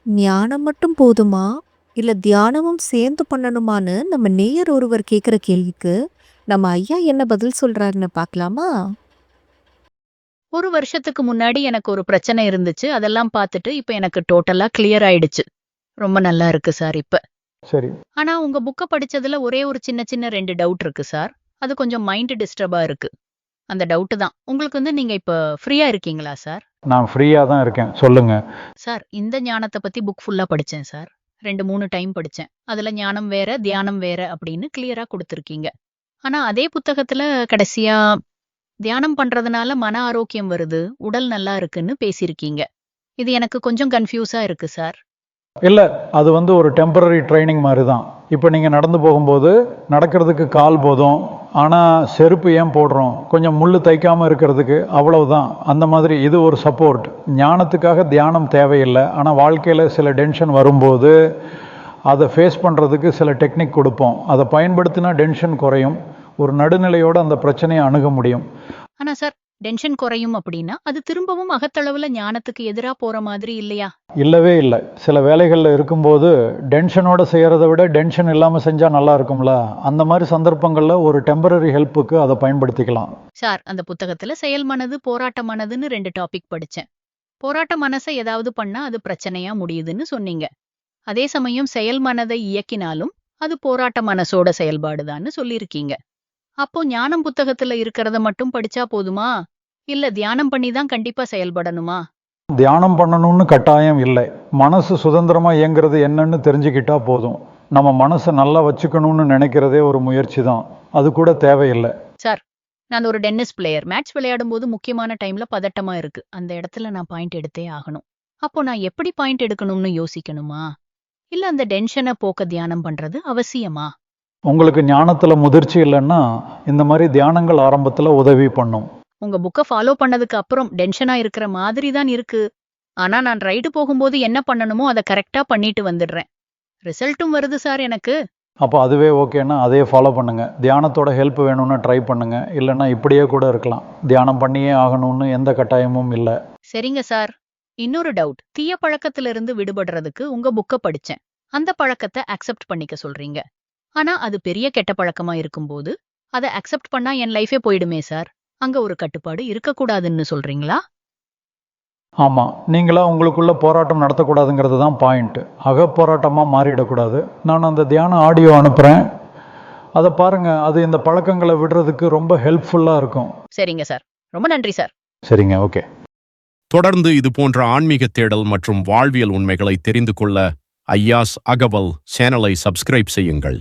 ஞானம் மட்டும் போதுமா? இல்ல தியானமும் சேர்ந்து பண்ணணுமான்னு நம்ம நேயர் ஒருவர் கேக்குற கேள்விக்கு, நம்ம ஐயா என்ன பதில் சொல்றாருன்னு பார்க்கலாமா? ஒரு வருஷத்துக்கு முன்னாடி எனக்கு ஒரு பிரச்சனை இருந்துச்சு. அதெல்லாம் பார்த்துட்டு இப்ப எனக்கு டோட்டலா கிளியர் ஆயிடுச்சு. ரொம்ப நல்லா இருக்கு சார் இப்ப. சரி. ஆனா உங்க புக்க படிச்சதுல ஒரே ஒரு சின்ன சின்ன 2 டவுட் இருக்கு சார். அது கொஞ்சம் மைண்ட் டிஸ்டர்பா இருக்கு. அந்த டவுட் தான். உங்களுக்கு நீங்க இப்ப ஃப்ரீயா இருக்கீங்களா சார்? நான் ஃப்ரீயா தான் இருக்கேன். சொல்லுங்க. சார் இந்த ஞானத்த பத்தி புக் ஃபுல்லா படிச்சேன் சார். 2, 3 டைம் படிச்சேன். அதுல ஞானம் வேற, தியானம் வேற அப்படின்னு கிளியரா குடுத்திருக்கீங்க. ஆனா அதே புத்தகத்துல கடைசியா தியானம் பண்றதுனால மன ஆரோக்கியம் வருது, உடல் நல்லா இருக்குன்னு பேசியிருக்கீங்க. இது எனக்கு கொஞ்சம் கன்ஃப்யூஸா இருக்கு சார். இல்ல, அது வந்து ஒரு டெம்பரரி ட்ரைனிங் மாரி தான். இப்ப நீங்க நடந்து போகும்போது, நடக்கிறதுக்கு கால் போதும். ஆனா, செருப்பு ஏன் போடுறோம்? கொஞ்சம் முள்ளு தைக்காம இருக்கிறதுக்கு, அவ்வளவுதான். அந்த மாதிரி இது ஒரு சப்போர்ட். ஞானத்துக்காக தியானம் தேவையில்ல. ஆனா, வாழ்க்கையில சில டென்ஷன் வரும்போது, அதை ஃபேஸ் பண்றதுக்கு சில டெக்னிக் கொடுப்போம். அதை பயன்படுத்தினா டென்ஷன் குறையும். ஒரு நடுநிலையோட அந்த பிரச்சனையை அணுக முடியும். ஆனா சார், டென்ஷன் குறையும் அப்படின்னா, அது திரும்பவும் அகத்தளவுல ஞானத்துக்கு எதிரா போற மாதிரி இல்லையா? இல்லவே இல்லை. சில வேலைகளில் இருக்கும்போது டென்ஷனோட செய்கிறத விட டென்ஷன் இல்லாமல் செஞ்சால் நல்லா இருக்கும்ல. அந்த மாதிரி சந்தர்ப்பங்களில் ஒரு டெம்பரரி ஹெல்ப்புக்கு அதை பயன்படுத்திக்கலாம். சார், அந்த புத்தகத்துல செயல் மனது, போராட்ட மனதுன்னு 2 டாபிக் படிச்சேன். போராட்ட மனசை ஏதாவது பண்ணா அது பிரச்சனையா முடியுதுன்னு சொன்னீங்க. அதே சமயம் செயல் மனதை இயக்கினாலும் அது போராட்ட மனசோட செயல்பாடுதான்னு சொல்லியிருக்கீங்க. அப்போ ஞானம் புத்தகத்துல இருக்கிறத மட்டும் படிச்சா போதுமா? இல்ல தியானம் பண்ணி தான் கண்டிப்பா செயல்படணுமா? தியானம் பண்ணணும்னு கட்டாயம் இல்லை. மனசு சுதந்திரமாக இயங்குறது என்னன்னு தெரிஞ்சுக்கிட்டா போதும். நம்ம மனசை நல்லா வச்சுக்கணும்னு நினைக்கிறதே ஒரு முயற்சி தான். அது கூட தேவையில்லை. சார், நான் ஒரு டென்னிஸ் பிளேயர். மேட்ச் விளையாடும்போது முக்கியமான டைம்ல பதட்டமா இருக்கு. அந்த இடத்துல நான் பாயிண்ட் எடுத்தே ஆகணும். அப்போ நான் எப்படி பாயிண்ட் எடுக்கணும்னு யோசிக்கணுமா? இல்ல அந்த டென்ஷனை போக்க தியானம் பண்றது அவசியமா? உங்களுக்கு ஞானத்தில் முதிர்ச்சி இல்லைன்னா இந்த மாதிரி தியானங்கள் ஆரம்பத்தில் உதவி பண்ணும். உங்க புக்க ஃபாலோ பண்ணதுக்கு அப்புறம் டென்ஷனா இருக்கிற மாதிரி தான் இருக்கு. ஆனா நான் ரைடு போகும்போது என்ன பண்ணணுமோ அத கரெக்ட்டா பண்ணிட்டு வந்துடுறேன். ரிசல்ட்டும் வருது சார் எனக்கு. அப்போ அதுவே ஓகேன்னா அதையே ஃபாலோ பண்ணுங்க. தியானத்தோட ஹெல்ப் வேணும்னா ட்ரை பண்ணுங்க. இல்லைன்னா இப்படியே கூட இருக்கலாம். தியானம் பண்ணியே ஆகணும்னு எந்த கட்டாயமும் இல்லை. சரிங்க சார். இன்னொரு டவுட். தீய பழக்கத்திலிருந்து விடுபடுறதுக்கு உங்க புக்க படிச்சேன். அந்த பழக்கத்த அக்செப்ட் பண்ணிக்க சொல்றீங்க. ஆனா அது பெரிய கெட்ட பழக்கமா இருக்கும்போது, அத அக்செப்ட் பண்ணா என் லைஃபே போயிடுமே சார். அங்க ஒரு கட்டுப்பாடு இருக்கக்கூடாதுன்னு சொல்றீங்களா? ஆமா, நீங்களா உங்களுக்குள்ள போராட்டம் நடத்தக்கூடாதுங்கிறது தான் பாயிண்ட். அகப்போராட்டமா மாறிடக்கூடாது. நான் அந்த தியான ஆடியோ அனுப்புறேன். அதை பாருங்க. அது இந்த பழக்கங்களை விடுறதுக்கு ரொம்ப ஹெல்ப்ஃபுல்லா இருக்கும். சரிங்க சார். ரொம்ப நன்றி சார். சரிங்க, ஓகே. தொடர்ந்து இது போன்ற ஆன்மீக தேடல் மற்றும் வாழ்வியல் உண்மைகளை தெரிந்து கொள்ள ஐயாஸ் அகவல் சேனலை சப்ஸ்கிரைப் செய்யுங்கள்.